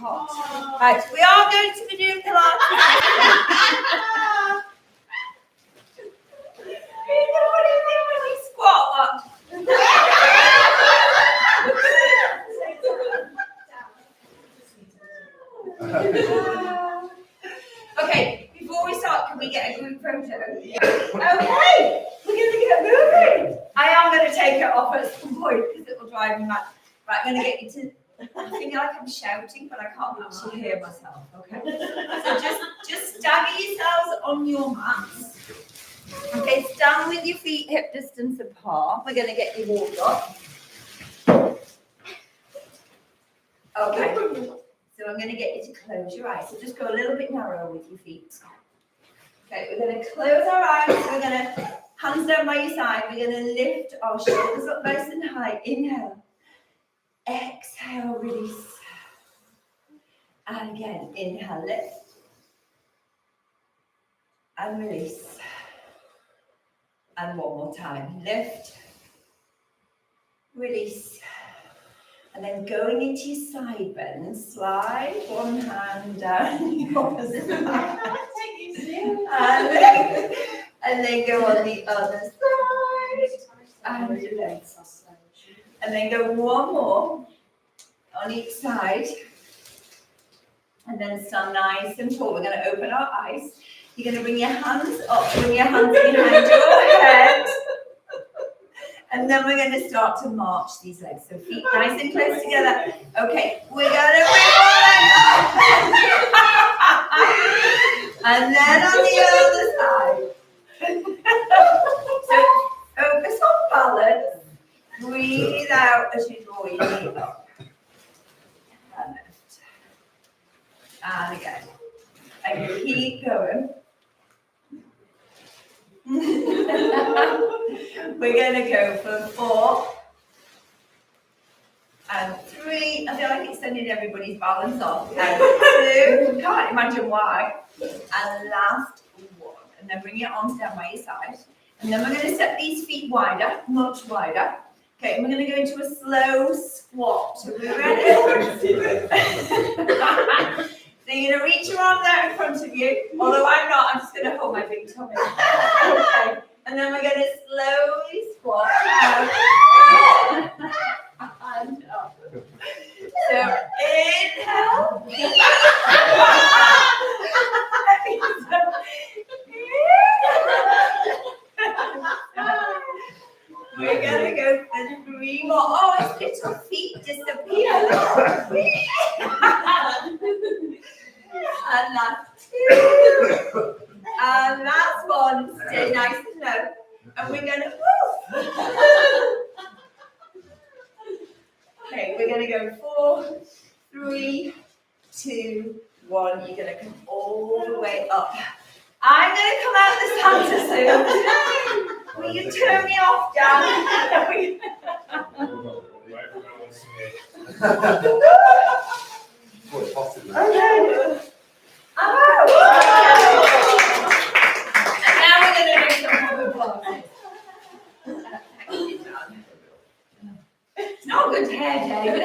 hot. Right, we are going to be doing Pilates. What do you think when we squat? Okay, before we start, can we get a group photo? Okay, we're going to get moving. I am going to take it off at some point because it will drive me mad. Right, I'm going to get you to. I feel like I'm shouting, but I can't actually hear myself. Okay, so just stagger yourselves on your mats. Okay, stand with your feet hip distance apart. We're going to get you warmed up. Okay, so I'm going to get you to close your eyes. So just go a little bit narrow with your feet. Okay, we're going to close our eyes. We're going to hands down by your side. We're going to lift our shoulders up nice and high. Inhale. Exhale, release. And again, inhale, lift. And release. And one more time. Lift. Release. And then going into your side bend, slide one hand down the opposite side. And then go on the other side. And then go one more on each side. And then stand nice and tall. We're going to open our eyes. You're going to bring your hands up, bring your hands behind your head. And then we're going to start to march these legs. So feet nice and close together. Okay, we're going to bring one leg up. And then on the other side. So focus on balance. Breathe out as you draw your feet up. And lift. And again. And keep going. We're going to go for 4 and 3. I feel like extending everybody's balance off. And 2. Can't imagine why. And last 1. And then bring your arms down by your side. And then we're going to set these feet wider, much wider. Okay, and we're going to go into a slow squat. So we're ready. So you're going to reach your arms out in front of you. Although I'm not, I'm just going to hold my big tummy. Okay. And then we're going to slowly squat down and up. So inhale. We're going to go for 3 more. Oh, his little feet disappear. And last 2. And last 1. Stay nice and low. And we're going to Okay, we're going to go 4, 3, 2, 1. You're going to come all the way up. I'm going to come out the Santa soon. Will you turn me off, Dan? Okay. I'm out. And now we're going to do some other Pilates. It's not good hair, David.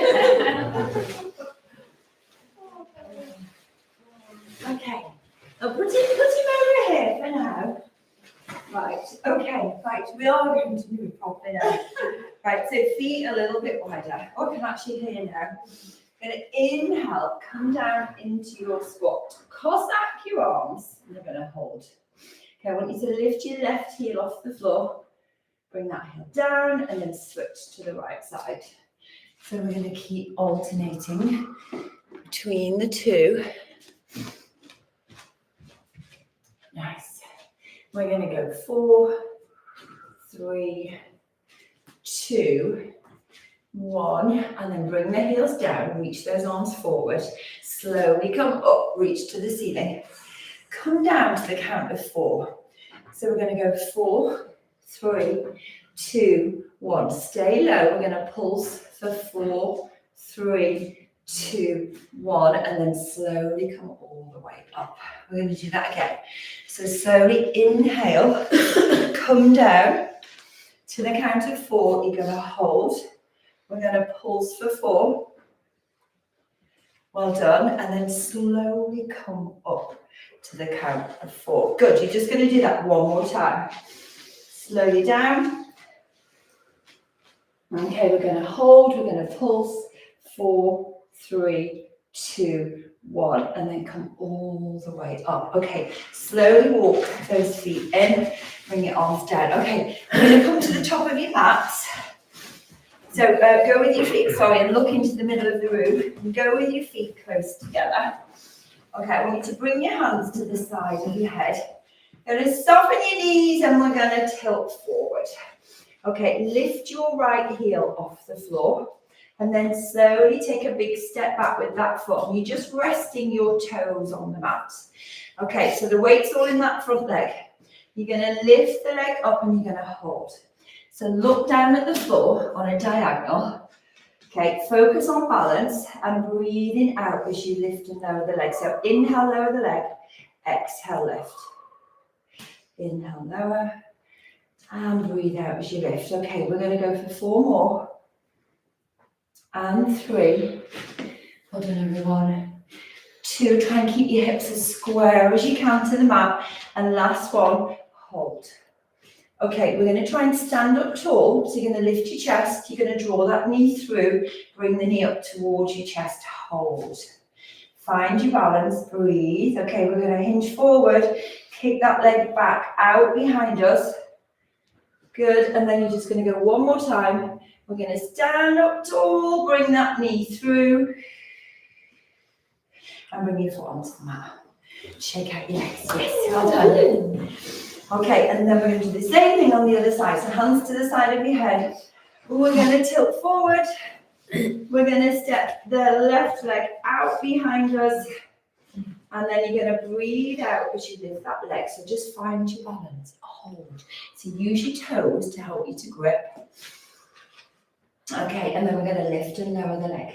Okay. I'll put him over here for now. Right, okay, right, we are going to move properly now. Right, so feet a little bit wider. Oh, I can actually hear you now. Going to inhale, come down into your squat. Cossack your arms, and you're going to hold. Okay, I want you to lift your left heel off the floor. Bring that heel down, and then switch to the right side. So we're going to keep alternating between the two. Nice. We're going to go 4, 3, 2, 1, and then bring the heels down, reach those arms forward, slowly come up, reach to the ceiling, come down to the count of 4. So we're going to go 4, 3, 2, 1, stay low, we're going to pulse for 4, 3, 2, 1, and then slowly come all the way up. We're going to do that again. So slowly inhale, come down to the count of 4, you're going to hold. We're going to pulse for 4. Well done. And then slowly come up to the count of 4. Good. You're just going to do that one more time. Slowly down. Okay, we're going to hold. We're going to pulse. 4, 3, 2, 1, and then come all the way up. Okay, slowly walk those feet in, bring your arms down. Okay, we're going to come to the top of your mats. So go with your feet, and look into the middle of the room. And go with your feet close together. Okay, I want you to bring your hands to the side of your head. You're going to soften your knees and we're going to tilt forward. Okay, lift your right heel off the floor. And then slowly take a big step back with that foot. And you're just resting your toes on the mat. Okay, so the weight's all in that front leg. You're going to lift the leg up and you're going to hold. So look down at the floor on a diagonal. Okay, focus on balance and breathing out as you lift and lower the leg. So inhale, lower the leg. Exhale, lift. Inhale, lower. And breathe out as you lift. Okay, we're going to go for 4 more. And 3. Well done, everyone. 2, try and keep your hips as square as you can to the mat. And last one, hold. Okay, we're going to try and stand up tall. So you're going to lift your chest. You're going to draw that knee through. Bring the knee up towards your chest. Hold. Find your balance. Breathe. Okay, we're going to hinge forward. Kick that leg back out behind us. Good. And then you're just going to go one more time. We're going to stand up tall. Bring that knee through. And bring your foot onto the mat. Shake out your legs. Yes, well done. Okay, and then we're going to do the same thing on the other side. So hands to the side of your head. We're going to tilt forward. We're going to step the left leg out behind us. And then you're going to breathe out as you lift that leg. So just find your balance. Hold. So use your toes to help you to grip. Okay, and then we're going to lift and lower the leg.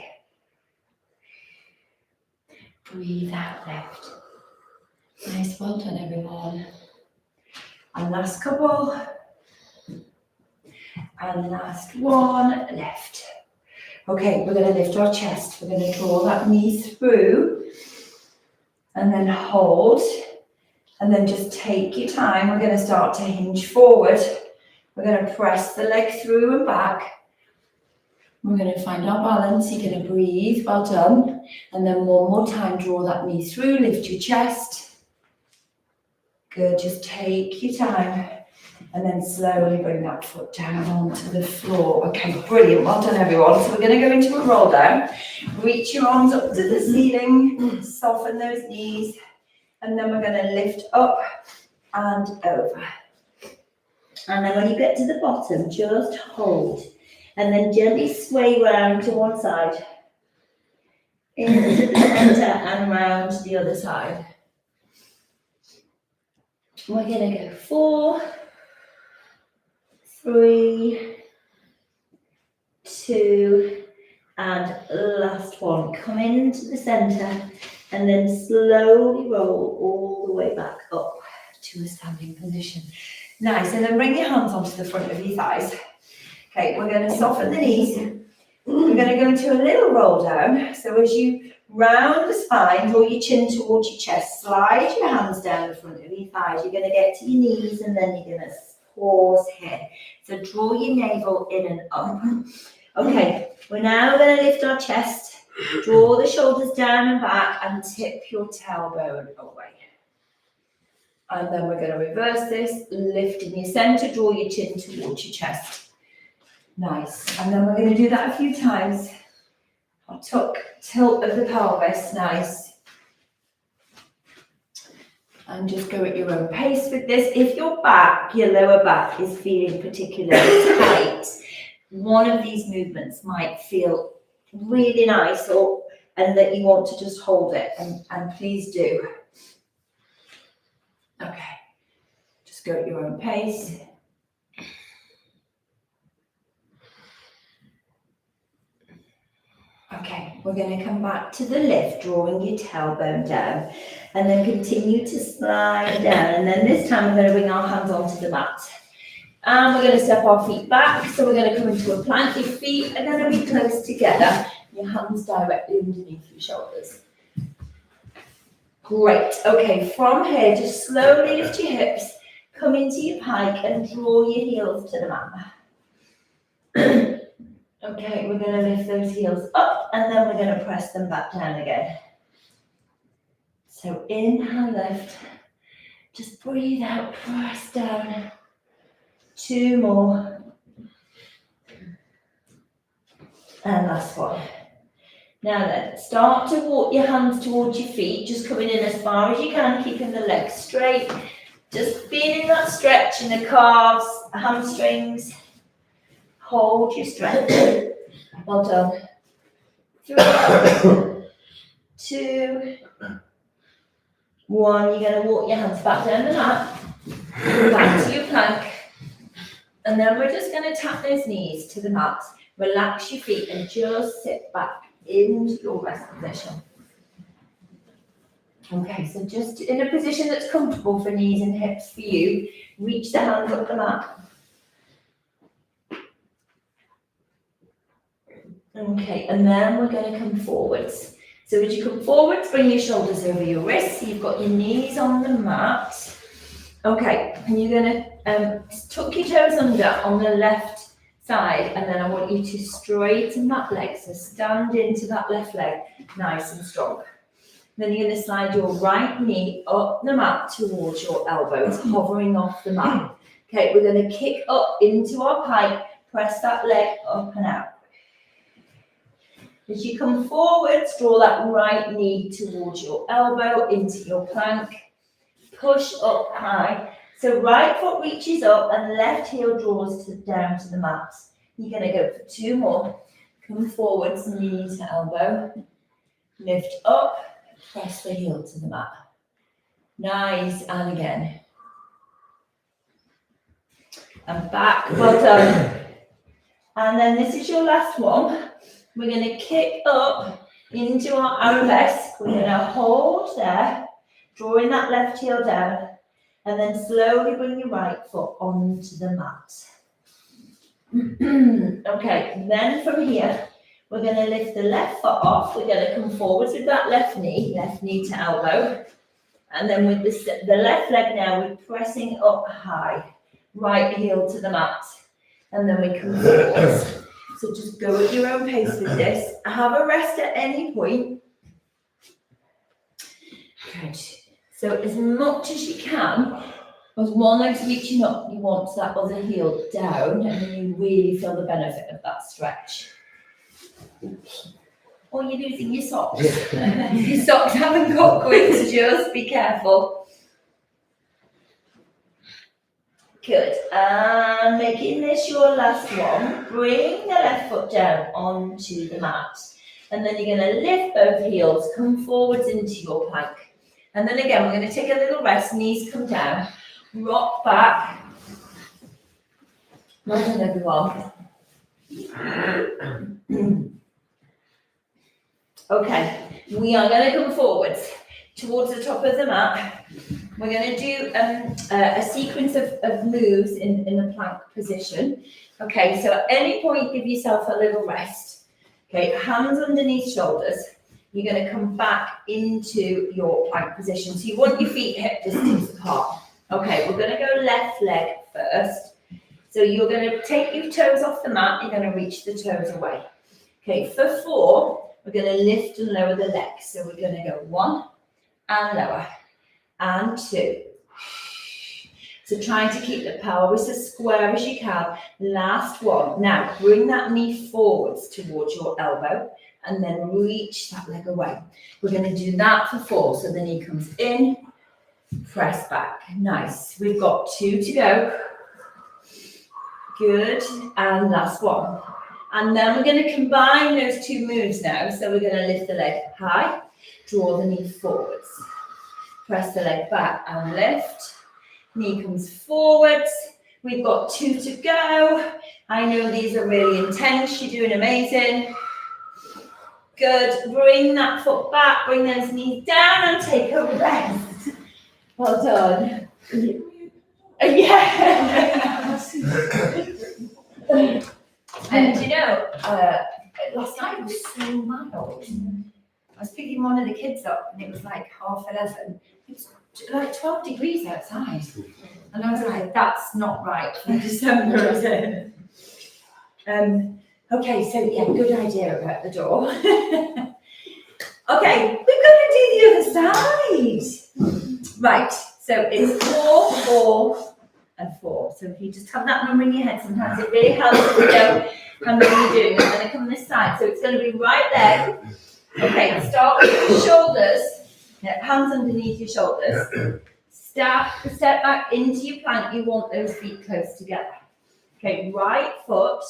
Breathe out, lift. Nice, well done, everyone. And last couple. And last one, lift. Okay, we're going to lift our chest. We're going to draw that knee through. And then hold. And then just take your time. We're going to start to hinge forward. We're going to press the leg through and back. We're going to find our balance. You're going to breathe. Well done. And then one more time, draw that knee through. Lift your chest. Good, just take your time and then slowly bring that foot down onto the floor. Okay, brilliant, well done everyone. So we're going to go into a roll down. Reach your arms up to the ceiling, soften those knees, and then we're going to lift up and over. And then when you get to the bottom, just hold. And then gently sway round to one side, into the centre and round to the other side. We're going to go 4, 3, 2, and last one. Come into the centre and then slowly roll all the way back up to a standing position. Nice, and then bring your hands onto the front of your thighs. Okay, we're going to soften the knees. We're going to go into a little roll down. So as you round the spine, draw your chin towards your chest, slide your hands down the front of your thighs. You're going to get to your knees and then you're going to pause here. So draw your navel in and up. Okay, we're now going to lift our chest, draw the shoulders down and back and tip your tailbone away. And then we're going to reverse this, lift in your centre, draw your chin towards your chest. Nice. And then we're going to do that a few times. Tilt of the pelvis, nice. And just go at your own pace with this. If your lower back is feeling particularly tight, one of these movements might feel really nice and that you want to just hold it, and please do. Okay, just go at your own pace. Okay, we're going to come back to the lift, drawing your tailbone down, and then continue to slide down. And then this time we're going to bring our hands onto the mat. And we're going to step our feet back. So we're going to come into a plank. Your feet are going to be close together. your hands directly underneath your shoulders. Great. Okay, from here, just slowly lift your hips, come into your pike and draw your heels to the mat. Okay, we're going to lift those heels up and then we're going to press them back down again. So inhale, lift. Just breathe out, press down. 2 more. And last one. Now then, start to walk your hands towards your feet, just coming in as far as you can, keeping the legs straight. Just feeling that stretch in the calves, hamstrings. Hold your strength. Well done. 3, 2, 1. You're going to walk your hands back down the mat, back to your plank. And then we're just going to tap those knees to the mat. Relax your feet and just sit back into your rest position. Okay, so just in a position that's comfortable for knees and hips for you, reach the hands up the mat. Okay, and then we're going to come forwards. So as you come forwards, bring your shoulders over your wrists. You've got your knees on the mat. Okay, and you're going to tuck your toes under on the left side, and then I want you to straighten that leg, so stand into that left leg nice and strong. Then you're going to slide your right knee up the mat towards your elbows, hovering off the mat. Okay, we're going to kick up into our pike, press that leg up and out. As you come forwards, draw that right knee towards your elbow into your plank, push up high. So right foot reaches up and left heel draws down to the mat. You're going to go for 2 more. Come forwards, knee to elbow. Lift up, press the heel to the mat. Nice, and again. And back, well done. And then this is your last one. We're going to kick up into our arabesque. We're going to hold there, drawing that left heel down. And then slowly bring your right foot onto the mat. Okay, then from here, we're going to lift the left foot off. We're going to come forwards with that left knee to elbow. And then with the left leg now, we're pressing up high, right heel to the mat. And then we come forwards. So just go at your own pace with this. Have a rest at any point. Good. So as much as you can, as one leg's reaching up, you want that other heel down, and then you really feel the benefit of that stretch. Or you're losing your socks. Your socks haven't got going, so just be careful. Good. And making this your last one, bring the left foot down onto the mat. And then you're going to lift both heels, come forwards into your plank. And then again, we're going to take a little rest, knees come down, rock back. Well done, everyone. Okay, we are going to come forwards towards the top of the mat. We're going to do a sequence of moves in the plank position. Okay, so at any point, give yourself a little rest. Okay, hands underneath shoulders. You're going to come back into your plank position. So you want your feet hip distance apart. Okay, we're going to go left leg first. So you're going to take your toes off the mat. You're going to reach the toes away. Okay, for 4, we're going to lift and lower the legs. So we're going to go 1 and lower and 2. So trying to keep the pelvis as square as you can. Last one. Now bring that knee forwards towards your elbow and then reach that leg away. We're going to do that for 4. So the knee comes in, press back. Nice. We've got 2 to go. Good. And last one. And then we're going to combine those 2 moves now. So we're going to lift the leg high, draw the knee forwards. Press the leg back and lift. Knee comes forwards. We've got 2 to go. I know these are really intense. You're doing amazing. Good. Bring that foot back. Bring those knees down and take a rest. Well done. Yeah. And you know, last night it was so mild. I was picking one of the kids up and it was like 11:30. It was like 12 degrees outside. And I was like, that's not right for December, is it? Okay, so yeah, good idea about the door. Okay, we're going to do the other side. Right, so it's 4, 4, and 4. So if you just have that number in your head, sometimes it really helps to know how many you're doing. I'm going to come this side, so it's going to be right leg. Okay, start with your shoulders, hands underneath your shoulders. Step back into your plank. You want those feet close together. Okay, right foot,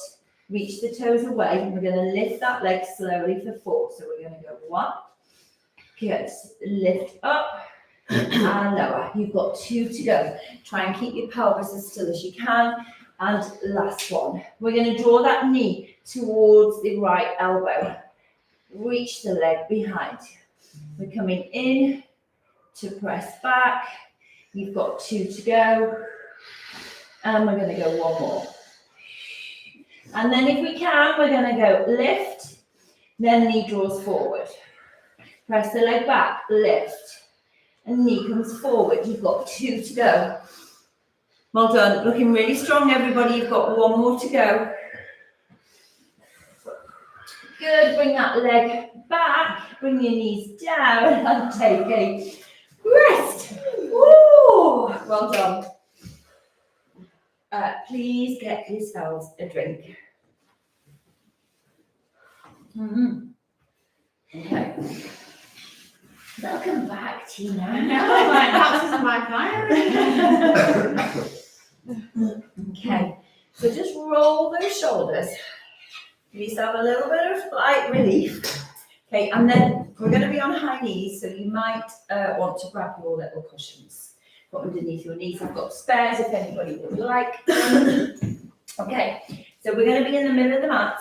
reach the toes away. We're going to lift that leg slowly for 4. So we're going to go 1. Good. Lift up and lower. You've got 2 to go. Try and keep your pelvis as still as you can. And last one. We're going to draw that knee towards the right elbow. Reach the leg behind. We're coming in to press back. You've got 2 to go. And we're going to go 1 more. And then if we can, we're going to go lift. Then knee draws forward. Press the leg back, lift. And knee comes forward. You've got 2 to go. Well done. Looking really strong, everybody. You've got 1 more to go. Good. Bring that leg back. Bring your knees down and take a rest. Woo! Well done. Please get yourselves a drink. Okay. Welcome back, Tina. I know, my house is on my fire. Okay, so just roll those shoulders. Give yourself a little bit of slight relief. Okay, and then we're going to be on high knees, so you might want to grab your little cushions. Put underneath your knees. I've got spares if anybody would like. Okay, so we're going to be in the middle of the mat.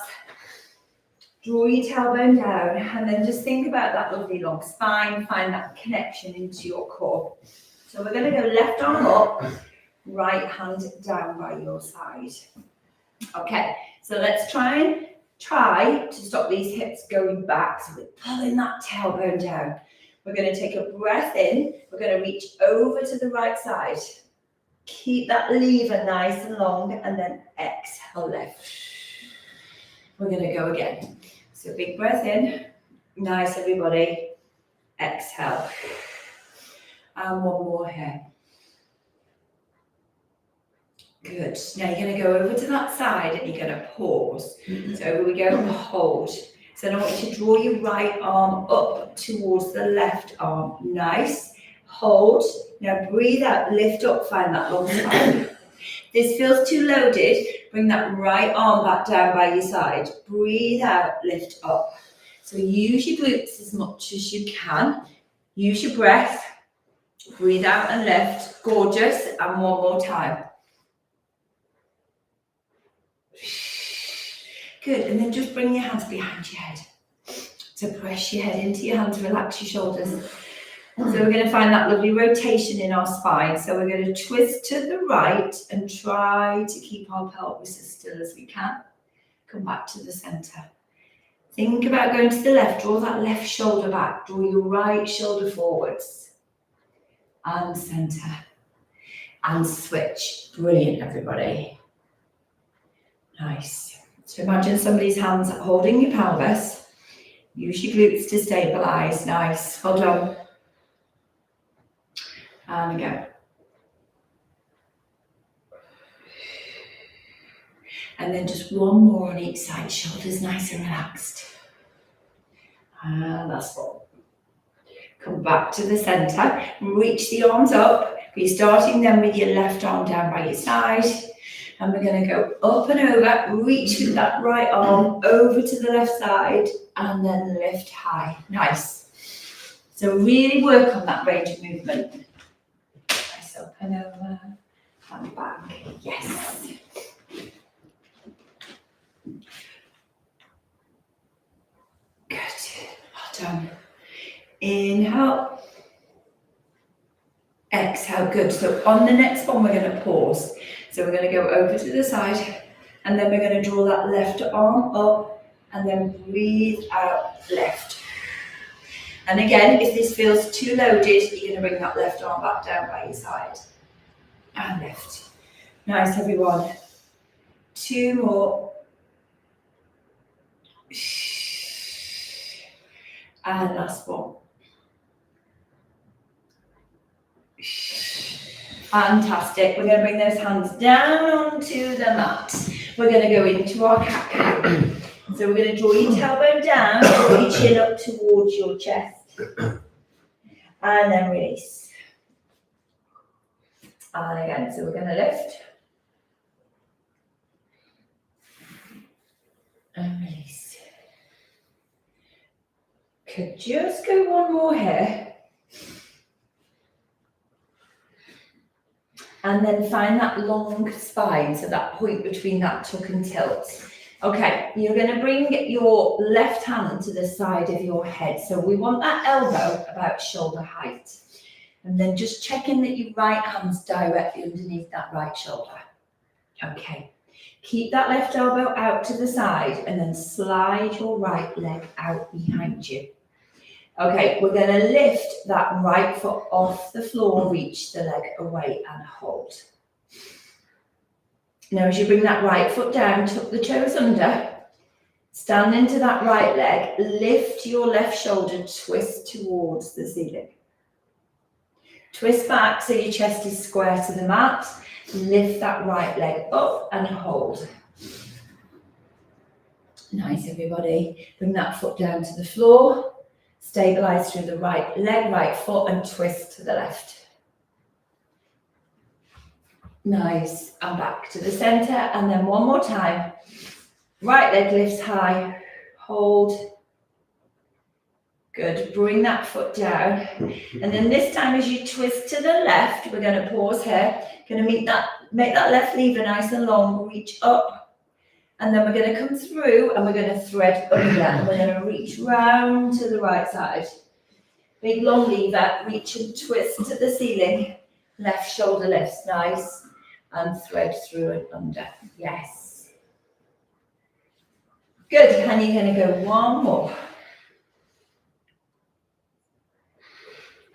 Draw your tailbone down and then just think about that lovely long spine. Find that connection into your core. So we're going to go left arm up, right hand down by your side. Okay, so let's try to stop these hips going back. So we're pulling that tailbone down. We're going to take a breath in. We're going to reach over to the right side. Keep that lever nice and long and then exhale left. We're going to go again. So big breath in. Nice, everybody. Exhale. And 1 more here. Good. Now you're going to go over to that side and you're going to pause. So over we go, hold. So now I want you to draw your right arm up towards the left arm. Nice. Hold. Now breathe out, lift up, find that long spine. This feels too loaded. Bring that right arm back down by your side. Breathe out, lift up. So use your glutes as much as you can. Use your breath. Breathe out and lift. Gorgeous. And 1 more time. Good. And then just bring your hands behind your head. So press your head into your hands, relax your shoulders. So we're going to find that lovely rotation in our spine. So we're going to twist to the right and try to keep our pelvis as still as we can. Come back to the center. Think about going to the left. Draw that left shoulder back. Draw your right shoulder forwards. And center. And switch. Brilliant, everybody. Nice. So imagine somebody's hands holding your pelvis. Use your glutes to stabilize. Nice. Well done. And go. And then just 1 more on each side. Shoulders nice and relaxed. And that's 4. Come back to the center. Reach the arms up. We're starting then with your left arm down by your side. And we're going to go up and over. Reach with that right arm over to the left side. And then lift high. Nice. So really work on that range of movement. Up and over and back. Yes. Good. Well done. Inhale. Exhale. Good. So on the next one, we're going to pause. So we're going to go over to the side and then we're going to draw that left arm up and then breathe out, lift. And again, if this feels too loaded, you're going to bring that left arm back down by your side. And lift. Nice, everyone. 2 more. And last one. Fantastic. We're going to bring those hands down onto the mat. We're going to go into our cat-cow. So we're going to draw each elbow down, draw your chin up towards your chest. And then release. And again, so we're going to lift. And release. Could just go one more here. And then find that long spine, so that point between that tuck and tilt. Okay, you're going to bring your left hand to the side of your head. So we want that elbow about shoulder height. And then just checking that your right hand's directly underneath that right shoulder. Okay, keep that left elbow out to the side and then slide your right leg out behind you. Okay, we're going to lift that right foot off the floor, reach the leg away and hold. Now as you bring that right foot down, tuck the toes under, stand into that right leg, lift your left shoulder, twist towards the ceiling. Twist back so your chest is square to the mat, lift that right leg up and hold. Nice, everybody. Bring that foot down to the floor. Stabilize through the right leg, right foot, and twist to the left. Nice, and back to the center, and then one more time. Right leg lifts high, hold. Good, bring that foot down. And then this time as you twist to the left, we're going to pause here. Going to make that left lever nice and long, reach up. And then we're going to come through and we're going to thread under and we're going to reach round to the right side. Big long lever, reach and twist to the ceiling. Left shoulder lifts, nice. And thread through and under, yes. Good, and you're going to go one more.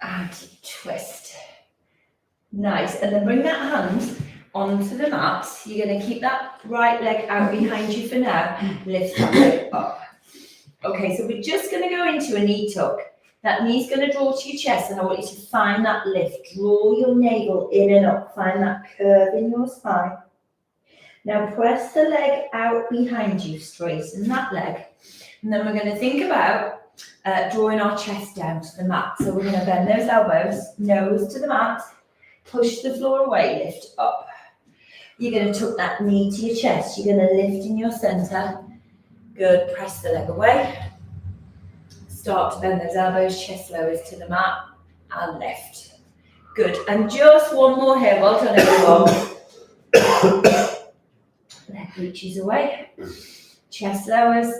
And twist. Nice, and then bring that hand onto the mat. You're going to keep that right leg out behind you for now. Lift that leg up. Okay, so we're just going to go into a knee tuck. That knee's going to draw to your chest, and I want you to find that lift. Draw your navel in and up. Find that curve in your spine. Now press the leg out behind you, straighten that leg. And then we're going to think about drawing our chest down to the mat. So we're going to bend those elbows, nose to the mat, push the floor away, lift up. You're going to tuck that knee to your chest. You're going to lift in your center. Good, press the leg away. Start to bend those elbows, chest lowers to the mat, and lift. Good, and just one more here. Well done, everyone. Leg reaches away, chest lowers,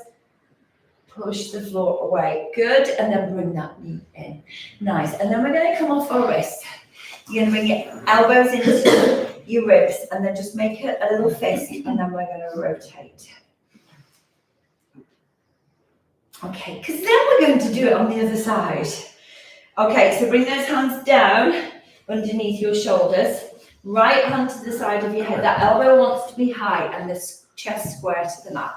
push the floor away. Good, and then bring that knee in. Nice, and then we're going to come off our wrist. You're going to bring your elbows into your ribs, and then just make it a little fist, and then we're going to rotate. Okay, because then we're going to do it on the other side. Okay, so bring those hands down underneath your shoulders. Right hand to the side of your head. That elbow wants to be high and the chest square to the mat.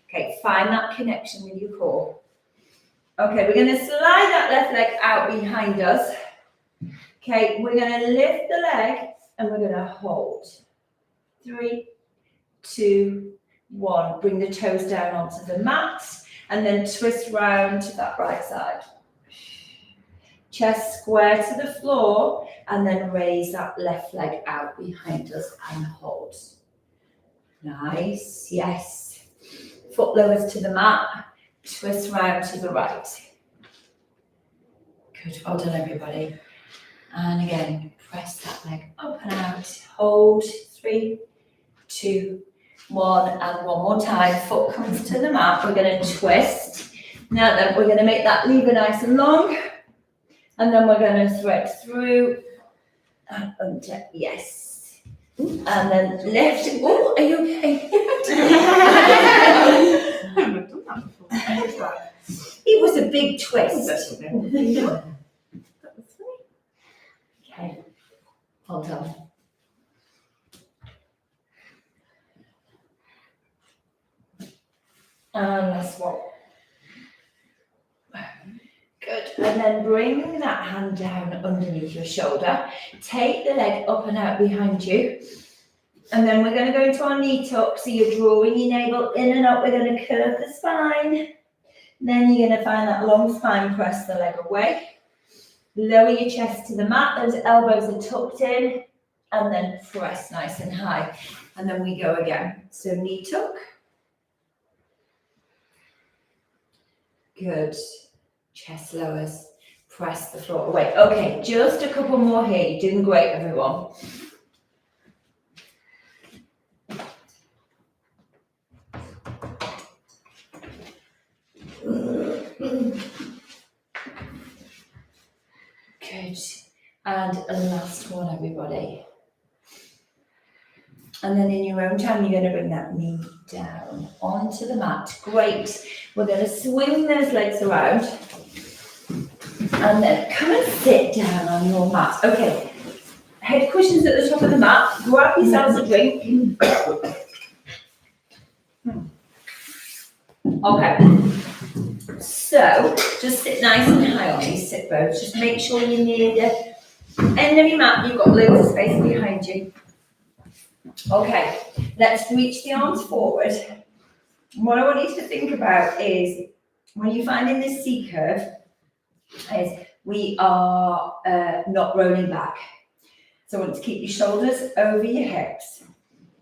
Okay, find that connection with your core. Okay, we're going to slide that left leg out behind us. Okay, we're going to lift the leg and we're going to hold. 3, 2, 1. Bring the toes down onto the mat. And then twist round to that right side. Chest square to the floor, and then raise that left leg out behind us and hold. Nice, yes. Foot lowers to the mat, twist round to the right. Good, well done everybody. And again, press that leg up and out. Hold, 3, 2, 1, and one more time. Foot comes to the mat. We're going to twist. Now then, we're going to make that lever nice and long. And then we're going to thread through and under. Yes. And then lift. Oh, are you okay? I've never done that before. It was a big twist. That was funny. Okay, hold on. And last one. Good. And then bring that hand down underneath your shoulder. Take the leg up and out behind you. And then we're going to go into our knee tuck. So you're drawing your navel in and up. We're going to curve the spine. Then you're going to find that long spine, press the leg away. Lower your chest to the mat. Those elbows are tucked in. And then press nice and high. And then we go again. So knee tuck. Good. Chest lowers. Press the floor away. Okay, just a couple more here. You're doing great, everyone. Good. And a last one, everybody. And then in your own time, you're going to bring that knee down onto the mat. Great. We're going to swing those legs around. And then come and sit down on your mat. Okay. Head cushions at the top of the mat. Grab yourselves a drink. Okay. So, just sit nice and high on these sit bones. Just make sure you're near the end of your mat. You've got loads of space behind you. Okay, let's reach the arms forward. What I want you to think about is when you're finding this C curve, is we are not rolling back. So I want to keep your shoulders over your hips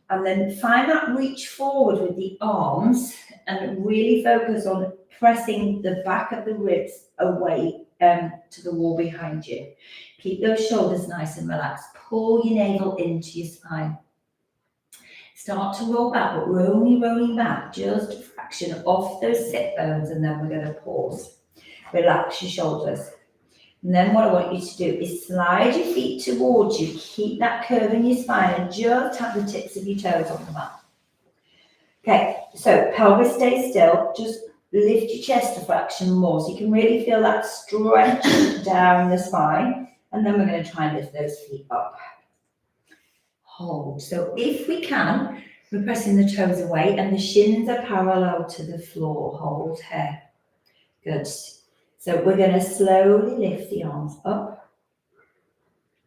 and then find that reach forward with the arms and really focus on pressing the back of the ribs away to the wall behind you. Keep those shoulders nice and relaxed. Pull your navel into your spine. Start to roll back, but we're only rolling back just a fraction off those sit bones, and then we're going to pause. Relax your shoulders. And then what I want you to do is slide your feet towards you. Keep that curve in your spine and just tap the tips of your toes on the mat. Okay, so pelvis stays still. Just lift your chest a fraction more so you can really feel that stretch down the spine. And then we're going to try and lift those feet up. Hold. So if we can, we're pressing the toes away and the shins are parallel to the floor. Hold here. Good. So we're going to slowly lift the arms up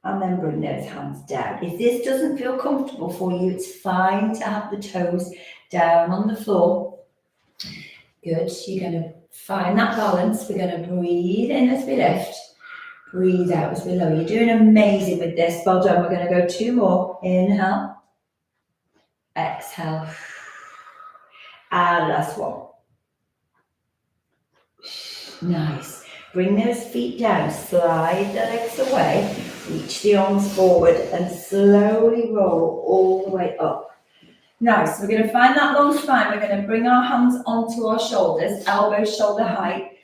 and then bring those hands down. If this doesn't feel comfortable for you, it's fine to have the toes down on the floor. Good. You're going to find that balance. We're going to breathe in as we lift. Breathe out as we lower. You're doing amazing with this. Well done. We're going to go 2 more. Inhale. Exhale. And last one. Nice. Bring those feet down. Slide the legs away. Reach the arms forward and slowly roll all the way up. Nice. We're going to find that long spine. We're going to bring our hands onto our shoulders. Elbows shoulder height.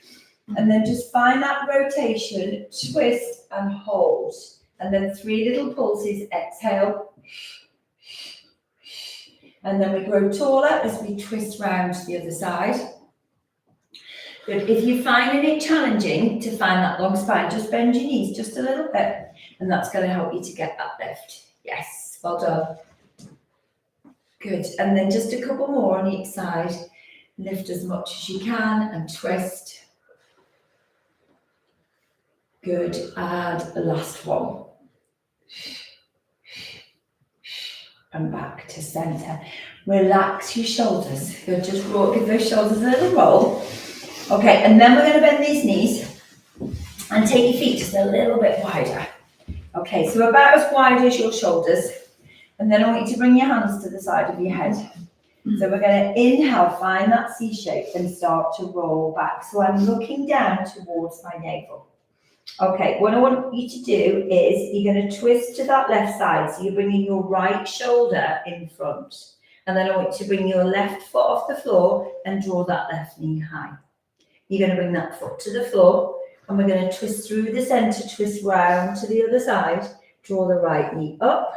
And then just find that rotation, twist and hold. And then 3 little pulses, exhale. And then we grow taller as we twist round to the other side. Good. If you're finding it challenging to find that long spine, just bend your knees just a little bit. And that's going to help you to get that lift. Yes, well done. Good. And then just a couple more on each side. Lift as much as you can and twist. Good, and the last one. And back to center. Relax your shoulders. Good, just roll, give those shoulders a little roll. Okay, and then we're going to bend these knees and take your feet just a little bit wider. Okay, so about as wide as your shoulders. And then I want you to bring your hands to the side of your head. So we're going to inhale, find that C shape and start to roll back. So I'm looking down towards my navel. Okay, what I want you to do is you're going to twist to that left side. So you're bringing your right shoulder in front. And then I want you to bring your left foot off the floor and draw that left knee high. You're going to bring that foot to the floor. And we're going to twist through the center, twist round to the other side. Draw the right knee up.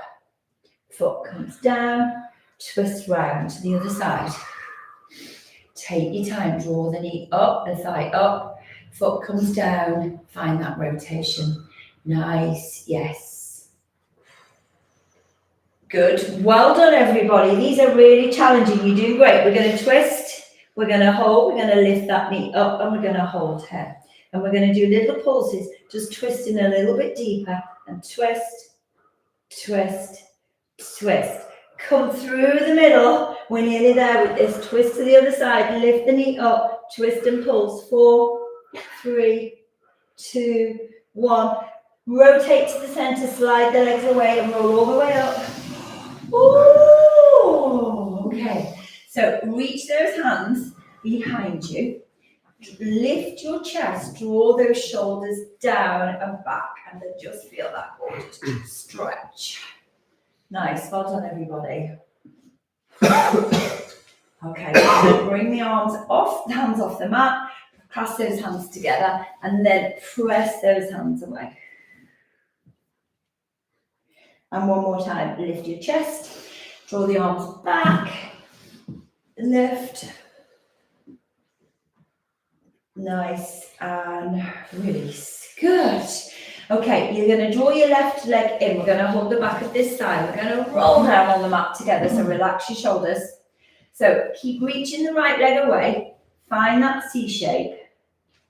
foot comes down, twist round to the other side. Take your time, draw the knee up, the thigh up, foot comes down, find that rotation. Nice, yes. Good, well done everybody. These are really challenging, you're doing great. We're going to twist, we're going to hold, we're going to lift that knee up and we're going to hold here. And we're going to do little pulses, just twisting a little bit deeper and twist, twist, twist. Come through the middle. We're nearly there with this. Twist to the other side. Lift the knee up. Twist and pulse. 4, 3, 2, 1. Rotate to the center. Slide the legs away and roll all the way up. Ooh. Okay. So reach those hands behind you. Lift your chest. Draw those shoulders down and back. And then just feel that gorgeous stretch. Nice, well done everybody. Okay, so bring the arms off, the hands off the mat, clasp those hands together, and then press those hands away. And one more time, lift your chest, draw the arms back, lift. Nice, and release. Good. Okay, you're going to draw your left leg in. We're going to hold the back of this side. We're going to roll down on the mat together, so relax your shoulders. So keep reaching the right leg away. Find that C shape.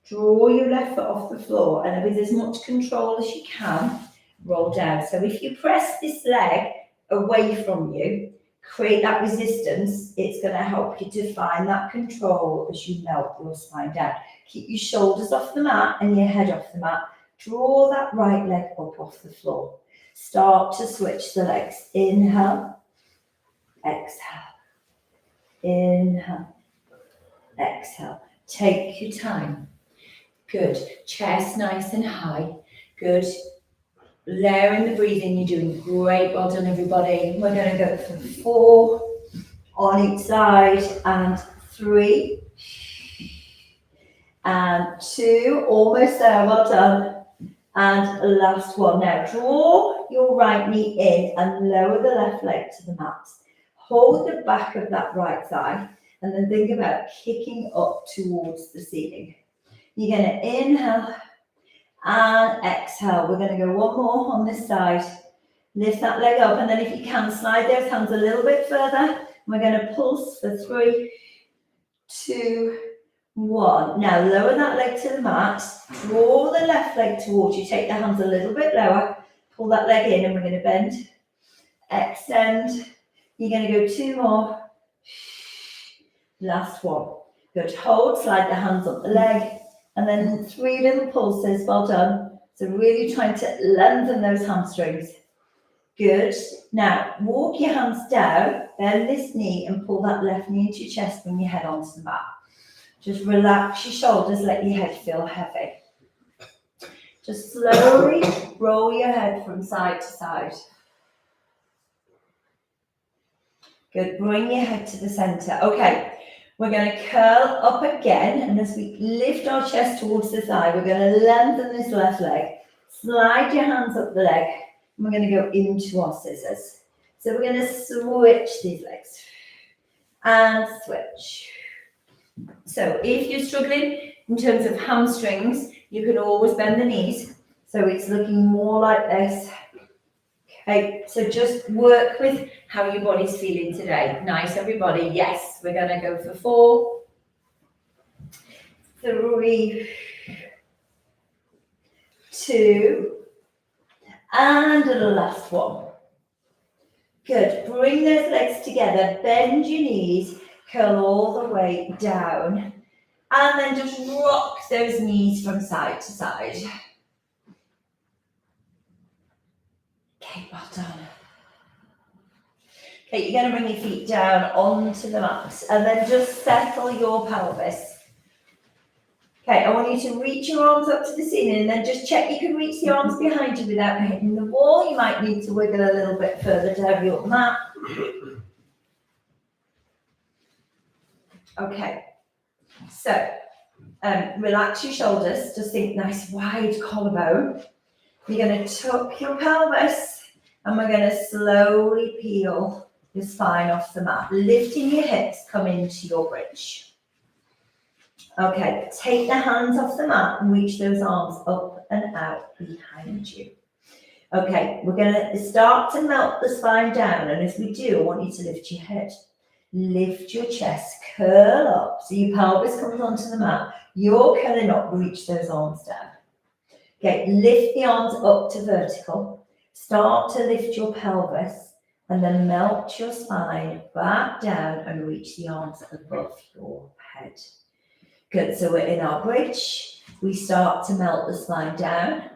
Draw your left foot off the floor, and with as much control as you can, roll down. So if you press this leg away from you, create that resistance, it's going to help you to find that control as you melt your spine down. Keep your shoulders off the mat and your head off the mat. Draw that right leg up off the floor. Start to switch the legs. Inhale, exhale. Inhale, exhale. Take your time. Good. Chest nice and high. Good. Layering the breathing. You're doing great. Well done, everybody. We're going to go for 4 on each side and 3 and 2. Almost there. Well done. And last one. Now draw your right knee in and lower the left leg to the mat. Hold the back of that right thigh and then think about kicking up towards the ceiling. You're going to inhale and exhale. We're going to go one more on this side. Lift that leg up, and then if you can, slide those hands a little bit further. We're going to pulse for 3, 2, 1. Now lower that leg to the mat. Draw the left leg towards you. Take the hands a little bit lower. Pull that leg in, and we're going to bend. Extend. You're going to go 2 more. Last one. Good. Hold. Slide the hands up the leg. And then 3 little pulses. Well done. So really trying to lengthen those hamstrings. Good. Now walk your hands down. Bend this knee and pull that left knee into your chest. Bring your head onto the mat. Just relax your shoulders. Let your head feel heavy. Just slowly roll your head from side to side. Good. Bring your head to the center. Okay. We're going to curl up again, and as we lift our chest towards the thigh, we're going to lengthen this left leg. Slide your hands up the leg, and we're going to go into our scissors. So we're going to switch these legs and switch. So if you're struggling in terms of hamstrings, you can always bend the knees. So it's looking more like this. Okay, so just work with how your body's feeling today. Nice, everybody. Yes, we're going to go for 4, 3, 2, and the last one. Good. Bring those legs together. Bend your knees. Curl all the way down. And then just rock those knees from side to side. Okay, well done. Okay, you're going to bring your feet down onto the mat and then just settle your pelvis. Okay, I want you to reach your arms up to the ceiling and then just check you can reach the arms behind you without hitting the wall. You might need to wiggle a little bit further down your mat. Okay, so relax your shoulders. Just think nice wide collarbone. You're going to tuck your pelvis And we're going to slowly peel your spine off the mat, lifting your hips, come into your bridge. Okay, take the hands off the mat and reach those arms up and out behind you. Okay, we're going to start to melt the spine down, and as we do, I want you to lift your head. Lift your chest, curl up, so your pelvis comes onto the mat. You're curling up, reach those arms down. Okay, lift the arms up to vertical. Start to lift your pelvis, and then melt your spine back down and reach the arms above your head. Good, so we're in our bridge. We start to melt the spine down.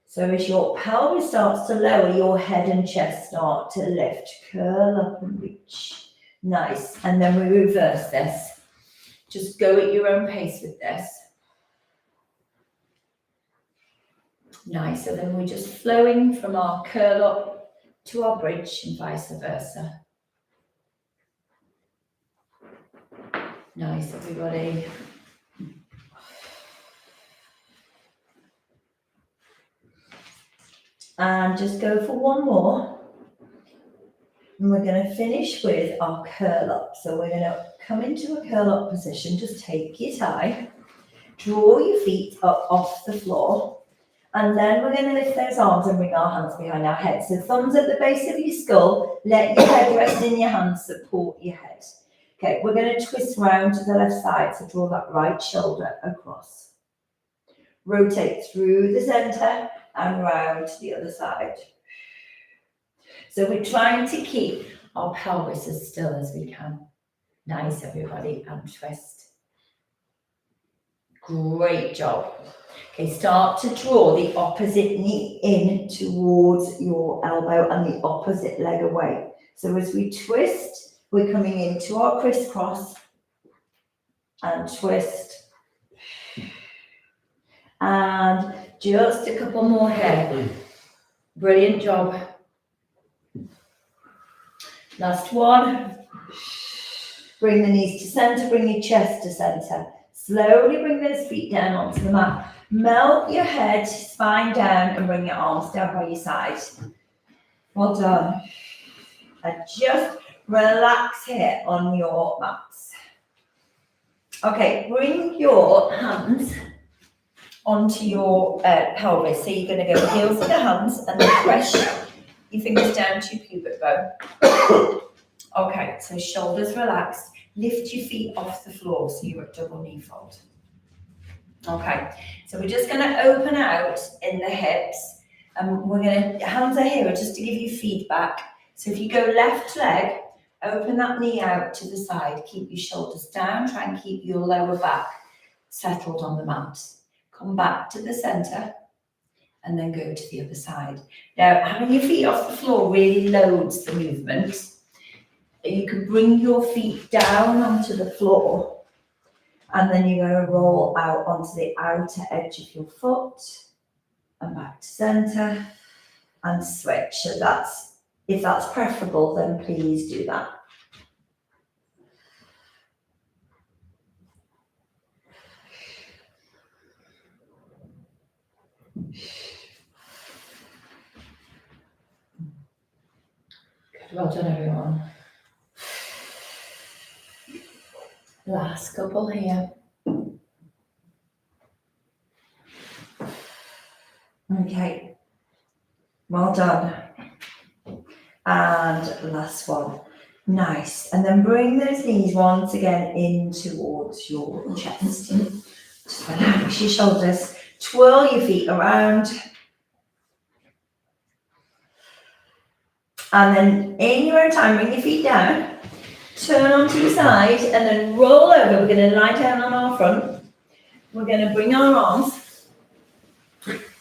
So as your pelvis starts to lower, your head and chest start to lift. Curl up and reach. Nice. And then we reverse this. Just go at your own pace with this. Nice. So then we're just flowing from our curl up to our bridge and vice versa. Nice, everybody. And just go for one more. And we're going to finish with our curl up. So we're going to come into a curl up position. Just take your time, draw your feet up off the floor. And then we're going to lift those arms and bring our hands behind our head. So thumbs at the base of your skull, let your head rest in your hands, support your head. Okay, we're going to twist round to the left side. So draw that right shoulder across. Rotate through the center and round to the other side. So we're trying to keep our pelvis as still as we can. Nice, everybody, and twist. Great job. Okay, start to draw the opposite knee in towards your elbow and the opposite leg away. So as we twist, we're coming into our crisscross and twist. And just a couple more here. Brilliant job. Last one. Bring the knees to center, bring your chest to center. Slowly bring those feet down onto the mat. Melt your head, spine down, and bring your arms down by your side. Well done. And just relax here on your mats. Okay, bring your hands onto your pelvis. So you're going to go heels to the hands and then press your fingers down to your pubic bone. Okay, so shoulders relaxed. Lift your feet off the floor so you're at double knee fold. Okay, so we're just going to open out in the hips. And we're going to, hands are here just to give you feedback. So if you go left leg, open that knee out to the side. Keep your shoulders down. Try and keep your lower back settled on the mat. Come back to the center and then go to the other side. Now, having your feet off the floor really loads the movement. You can bring your feet down onto the floor and then you're going to roll out onto the outer edge of your foot and back to center and switch. So if that's preferable, then please do that. Good, well done everyone. Last couple here. Okay, well done. And last one. Nice. And then bring those knees once again in towards your chest. Just relax your shoulders. Twirl your feet around. And then in your own time, bring your feet down. Turn onto your side and then roll over. We're going to lie down on our front. We're going to bring our arms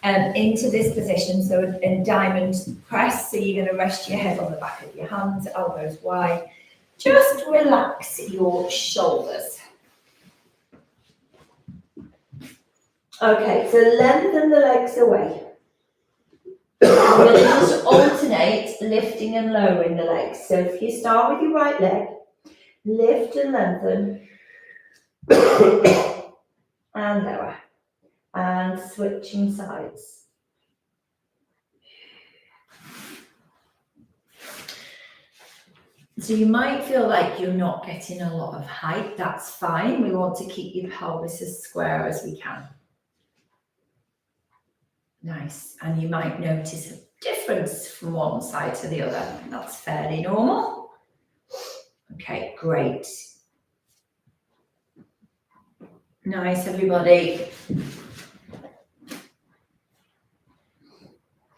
into this position. So in diamond press, so you're going to rest your head on the back of your hands, elbows wide. Just relax your shoulders. Okay, so lengthen the legs away. We're going to just alternate lifting and lowering the legs. So if you start with your right leg, lift and lengthen, and lower, and switching sides. So you might feel like you're not getting a lot of height. That's fine. We want to keep your pelvis as square as we can. Nice. And you might notice a difference from one side to the other. That's fairly normal. Okay, great. Nice, everybody.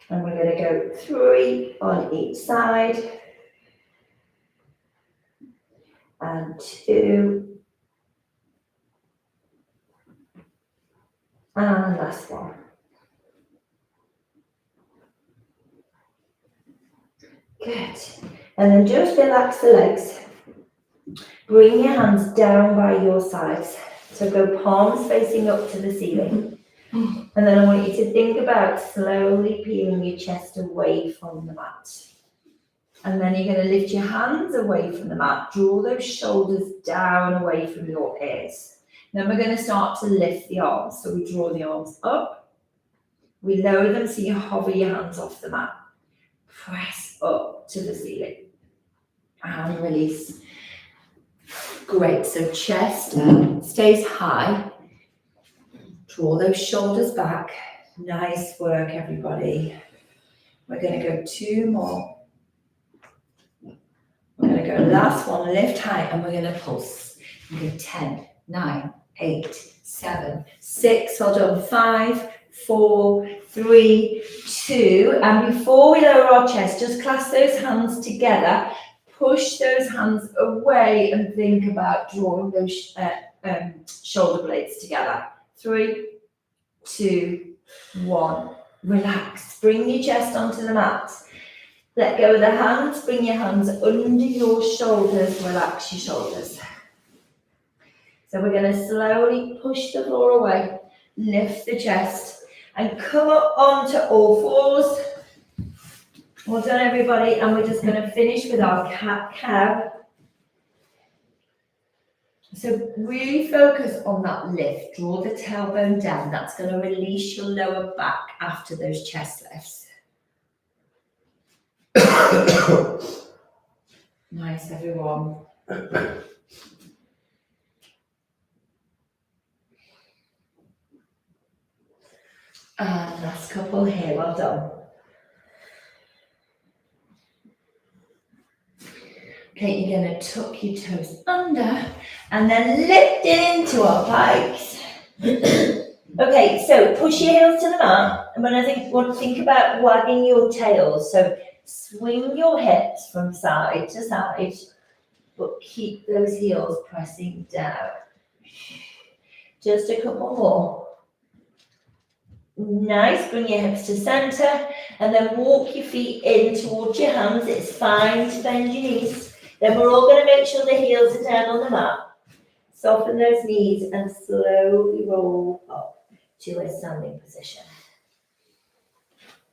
And we're going to go 3 on each side. And 2. And last one. Good. And then just relax the legs. Bring your hands down by your sides. So go palms facing up to the ceiling. And then I want you to think about slowly peeling your chest away from the mat. And then you're going to lift your hands away from the mat. Draw those shoulders down away from your ears. Then we're going to start to lift the arms. So we draw the arms up. We lower them so you hover your hands off the mat. Press up to the ceiling. And release. Great. So chest stays high. Draw those shoulders back. Nice work, everybody. We're going to go 2 more. We're going to go last one, lift high, and we're going to pulse. We go 10, 9, 8, 7, 6, well done, 5, 4, 3, 2. And before we lower our chest, just clasp those hands together. Push those hands away and think about drawing those shoulder blades together. 3, 2, 1. Relax. Bring your chest onto the mat. Let go of the hands. Bring your hands under your shoulders. Relax your shoulders. So we're going to slowly push the floor away. Lift the chest and come up onto all fours. Well done, everybody. And we're just going to finish with our cat-cow. So really focus on that lift. Draw the tailbone down. That's going to release your lower back after those chest lifts. Nice, everyone. And last couple here. Well done. Okay, you're going to tuck your toes under and then lift it into our bikes. Okay, so push your heels to the mat. And when I think about wagging your tails, so swing your hips from side to side, but keep those heels pressing down. Just a couple more. Nice, bring your hips to center and then walk your feet in towards your hands. It's fine to bend your knees. Then we're all going to make sure the heels are down on the mat. Soften those knees and slowly roll up to a standing position.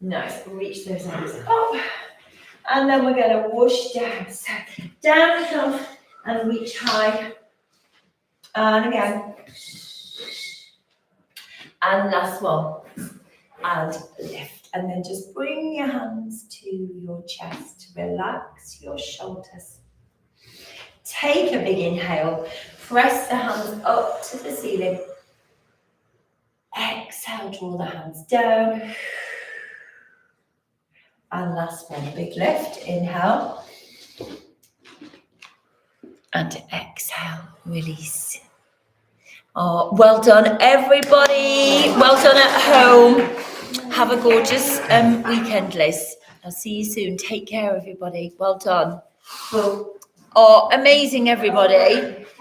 Nice, reach those arms up. And then we're going to whoosh down. So down we come and reach high. And again. And last one. And lift. And then just bring your hands to your chest. Relax your shoulders. Take a big inhale. Press the hands up to the ceiling. Exhale, draw the hands down. And last one, big lift. Inhale. And exhale, release. Oh, well done, everybody. Well done at home. Have a gorgeous weekend, Liz. I'll see you soon. Take care, everybody. Well done. Oh, amazing, everybody.